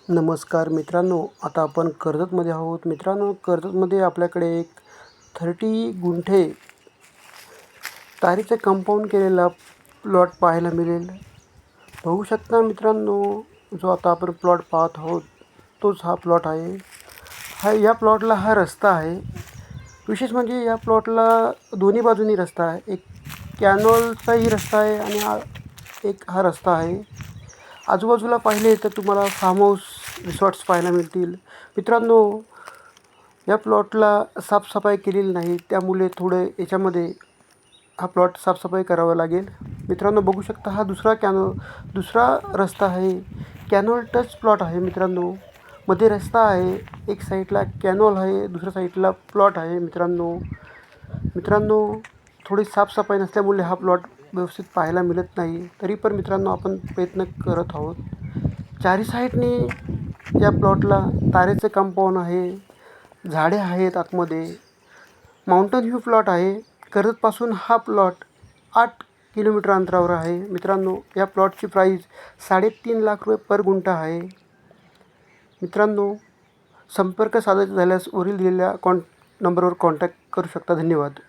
नमस्कार मित्रांनो, आता आपण कर्जतमध्ये आहोत. मित्रांनो, कर्जतमध्ये आपल्याकडे एक 30 गुंठे तारीचे कंपाऊंड केलेला प्लॉट पाहायला मिळेल. बघू शकता मित्रांनो, जो आता आपण प्लॉट पाहत आहोत तोच हा प्लॉट आहे. या प्लॉटला हा रस्ता आहे. विशेष म्हणजे या प्लॉटला दोन्ही बाजूनी रस्ता आहे. एक कॅनॉलचाही रस्ता आहे आणि हा रस्ता आहे. आजूबाजूला पाहिले तर तुम्हाला फार्म हाऊस रिसॉर्ट्स पाहायला मिळतील. मित्रांनो, या प्लॉटला साफसफाई केलेली नाही, त्यामुळे थोडे याच्यामध्ये हा प्लॉट साफसफाई करावा लागेल. मित्रांनो, बघू शकता हा दुसरा रस्ता आहे. कॅनॉल टच प्लॉट आहे. मित्रांनो, मध्ये रस्ता आहे, एक साईडला कॅनॉल आहे, दुसऱ्या साईडला प्लॉट आहे. मित्रांनो, थोडी साफसफाई नसल्यामुळे हा प्लॉट व्यवस्थित पाहायला मिळत नाही. तरी पण मित्रांनो, आपण प्रयत्न करत आहोत. चारी साईडने या प्लॉटला तारेचं कंपाऊंड आहे, झाडे आहेत आतमध्ये. माउंटन व्ह्यू प्लॉट आहे. कर्जतपासून हा प्लॉट 8 किलोमीटर अंतरावर आहे. मित्रांनो, या प्लॉटची प्राईस 3.5 लाख रुपये पर गुंठा आहे. मित्रांनो, संपर्क साधायचा झाल्यास वरील दिलेल्या नंबरवर कॉन्टॅक्ट करू शकता. धन्यवाद.